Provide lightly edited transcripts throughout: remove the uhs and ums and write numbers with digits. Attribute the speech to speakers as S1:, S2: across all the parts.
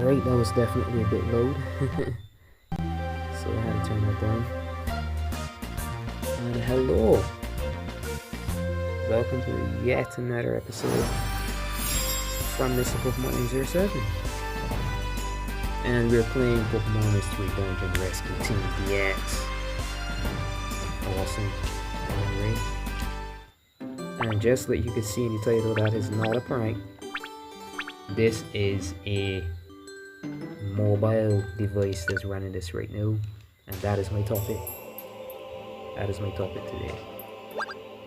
S1: Alright, that was definitely a bit loud. So I had to turn that down. And hello! Welcome to yet another episode from Mr. Pokemon 07. And we're playing Pokemon Mystery Dungeon Rescue Team DX. Awesome. Alright. And just like you can see in the title, that is not a prank. This is a mobile device that's running this right now, and that is my topic. That is my topic today.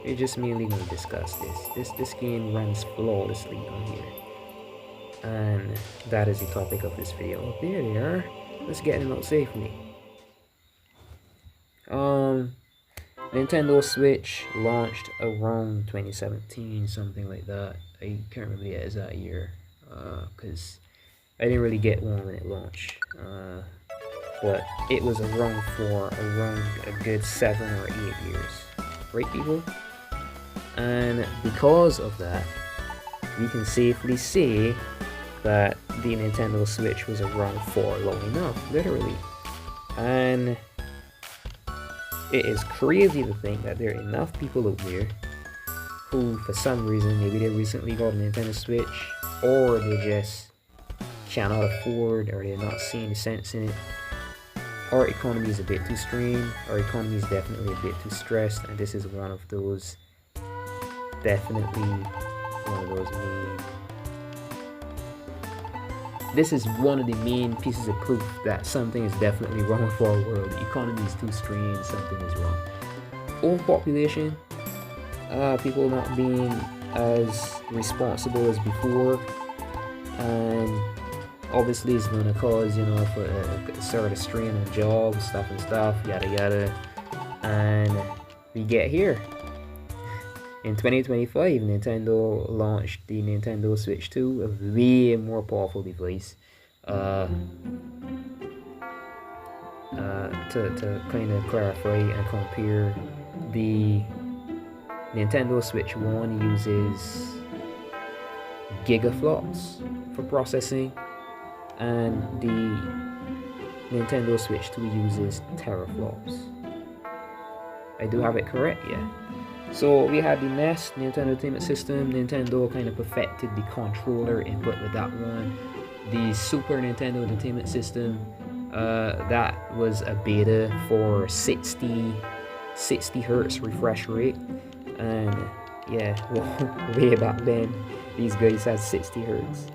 S1: We're just mainly going to discuss this. This game runs flawlessly on here, and that is the topic of this video. Oh, there they are. Let's get them out safely. Nintendo Switch launched around 2017, something like that. I can't remember the exact year, because I didn't really get one when it launched, but it was around for a good 7 or 8 years, right people? And because of that, we can safely say that the Nintendo Switch was around for long enough, literally. And it is crazy to think that there are enough people out there who, for some reason, maybe they recently got a Nintendo Switch, or they just cannot afford, or they're not seeing the sense in it. Our economy is a bit too strained, our economy is definitely a bit too stressed, and this is one of those, this is one of the main pieces of proof that something is definitely wrong with our world. The economy is too strained, something is wrong. Overpopulation, people not being as responsible as before, and obviously it's going to cause, for a sort of strain on jobs, stuff, yada yada. And we get here. In 2025, Nintendo launched the Nintendo Switch 2, a way more powerful device. To kind of clarify and compare, the Nintendo Switch 1 uses gigaflops for processing, and the Nintendo Switch 2 uses teraflops. I do have it correct, yeah. So we had the NES, Nintendo Entertainment System. Nintendo kind of perfected the controller input with that one. The Super Nintendo Entertainment System, that was a beta for 60 hertz refresh rate, and yeah, well, way back then these guys had 60 hertz.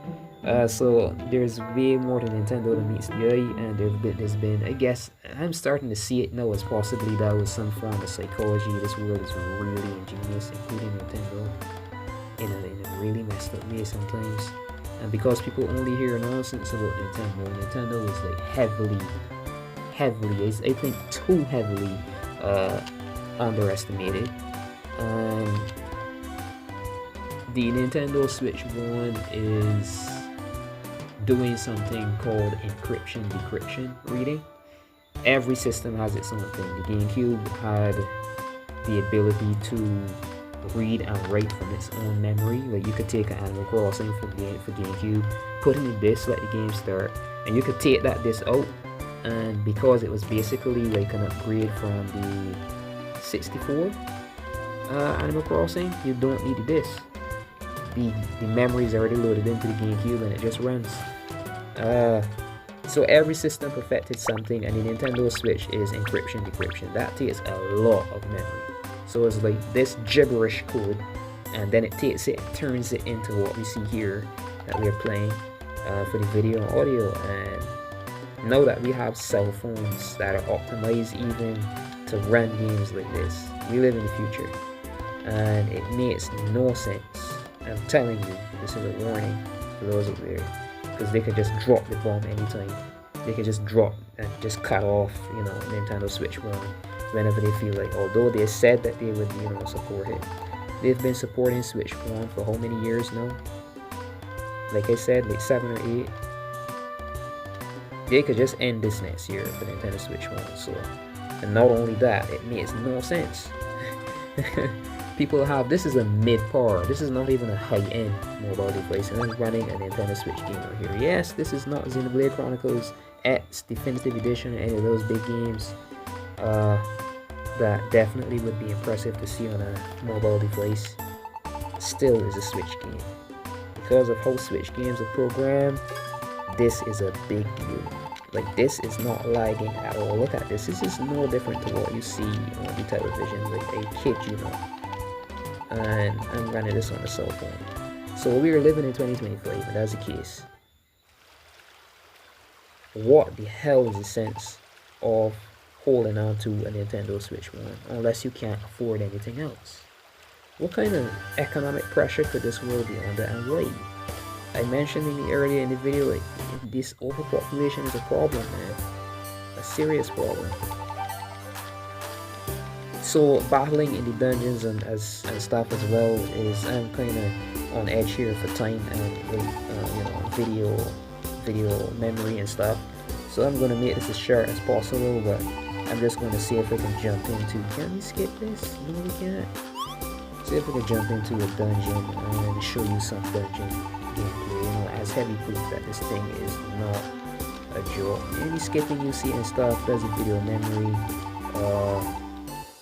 S1: So there's way more to Nintendo than meets the eye, and there's been, I guess, I'm starting to see it now as possibly that was some form of psychology. This world is really ingenious, including Nintendo, in a really messed up way sometimes. And because people only hear nonsense about Nintendo is like heavily, I think too heavily underestimated. And the Nintendo Switch 1 is doing something called encryption decryption reading. Every system has its own thing. The GameCube had the ability to read and write from its own memory. Like, you could take an Animal Crossing for GameCube, put in a disc, let the game start, and you could take that disc out, and because it was basically like an upgrade from the 64 Animal Crossing, you don't need the disc. The memory is already loaded into the GameCube and it just runs. So every system perfected something, and the Nintendo Switch is encryption decryption. That takes a lot of memory. So it's like this gibberish code, and then it takes it and turns it into what we see here that we're playing for the video and audio. And now that we have cell phones that are optimized even to run games like this, we live in the future, and it makes no sense. I'm telling you, this is a warning for those out there, because they could just drop the bomb anytime. They could just drop and just cut off, Nintendo Switch 1 whenever they feel like. Although they said that they would, support it. They've been supporting Switch 1 for how many years now? Like I said, like 7 or 8. They could just end this next year for Nintendo Switch 1. So, and not only that, it makes no sense. people have, this is a mid-par, this is not even a high-end mobile device, and I'm running a Nintendo Switch game right here. Yes, this is not Xenoblade Chronicles X Definitive Edition or any of those big games. That definitely would be impressive to see on a mobile device. Still is a Switch game. Because of how Switch games are programmed, this is a big deal. Like, this is not lagging at all. Look at this. This is no different to what you see on the television. Like, I kid you not. And I'm running this on a cell phone. So we are living in 2025, and that's the case. What the hell is the sense of holding on to a Nintendo Switch 1 unless you can't afford anything else? What kind of economic pressure could this world be under, and why? I mentioned earlier in the video, like, this overpopulation is a problem, man. A serious problem. So battling in the dungeons and stuff as well is, I'm kind of on edge here for time and you know, video memory and stuff. So I'm gonna make this as short as possible, but I'm just gonna see if I can jump into. Can we skip this? No, we can't. See if we can jump into a dungeon and show you some dungeon gameplay. You know, as heavy proof that this thing is not a joke. Any skipping you see and stuff does a video memory.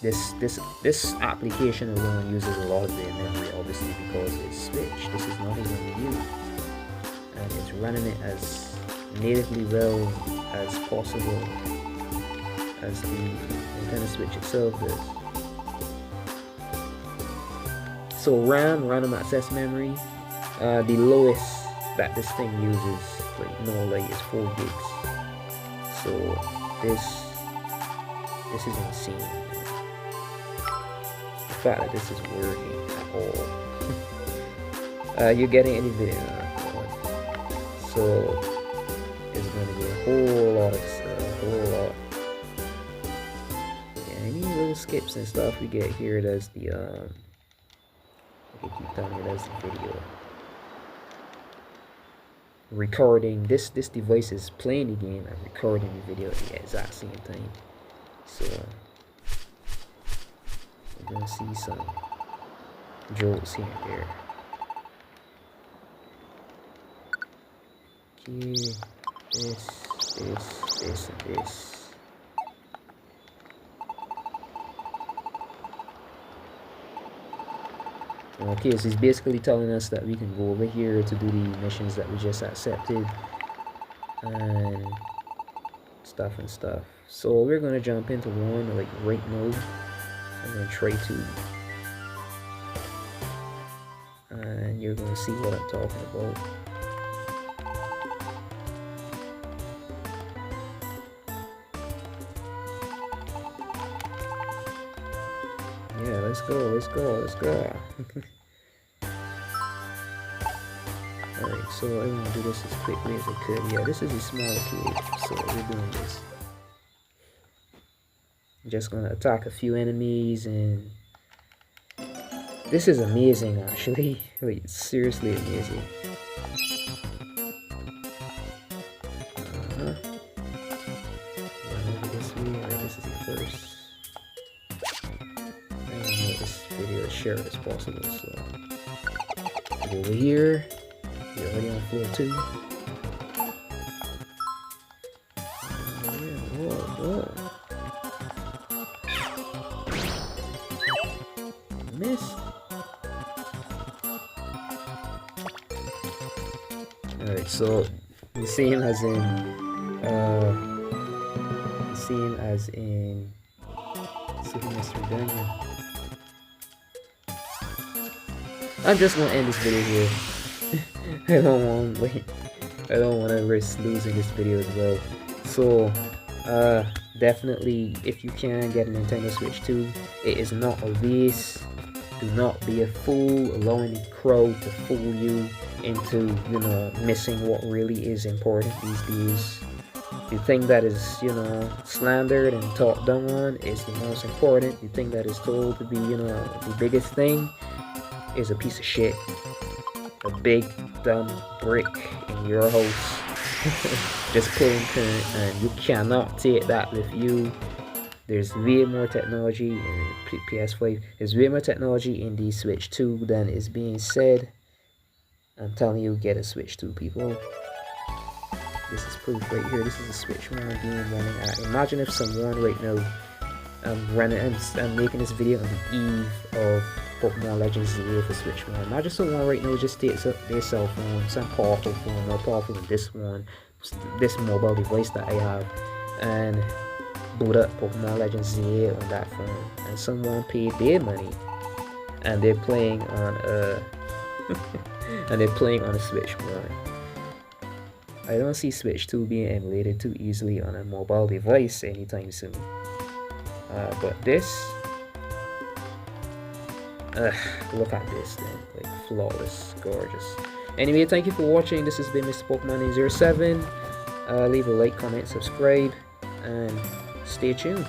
S1: This application alone uses a lot of the memory, obviously, because it's Switch. This is not even new, and it's running it as natively well as possible as the Nintendo Switch itself does. So random access memory, the lowest that this thing uses, like no light, is 4 gigs. So this is insane. The fact that this is working at all. You're getting any video now, so it's gonna be a whole lot. Yeah, any little skips and stuff we get here, that's the I keep telling you, that's the video recording. This device is playing the game and recording the video at the exact same time. So we're gonna see some jolts here and there. Okay, this, and this. Okay, so he's basically telling us that we can go over here to do the missions that we just accepted and stuff. So we're gonna jump into one like right now. I'm gonna try to, and you're gonna see what I'm talking about. Yeah, let's go. Alright, so I want to do this as quickly as I could. Yeah, this is a small cube, so we're doing this. I'm just gonna attack a few enemies, and this is amazing, actually. Like, seriously amazing. This way, right, this is the first. This video as short as possible, so go over here. You're already on floor 2. Whoa. Missed. Alright, so the same as in Super Mystery Dungeon. I'm just gonna end this video here. I don't want to risk losing this video as well. So definitely, if you can get a Nintendo Switch 2, it is not a waste. Do not be a fool, allowing the crowd to fool you into, you know, missing what really is important these days. The thing that is, you know, slandered and talked down on is the most important. The thing that is told to be, you know, the biggest thing is a piece of shit. A big dumb brick in your house just pulling current, and you cannot take that with you. there's way more technology in PS5. There's way more technology in the Switch 2 than is being said. I'm telling you, get a Switch 2, people. This is proof right here. This is a Switch 1 game running at. Imagine if someone right now, I'm making this video on the eve of Pokemon Legends ZA for Switch 1. Imagine someone right now just takes up their cell phone, some powerful phone, more powerful than this one, this mobile device that I have, and boot up Pokemon Legends ZA on that phone, and someone paid their money, and they're playing on a Switch 1. I don't see Switch 2 being emulated too easily on a mobile device anytime soon. But this, look at this thing, like flawless, gorgeous. Anyway, thank you for watching. This has been Mr. Pokemon 07. Leave a like, comment, subscribe, and stay tuned.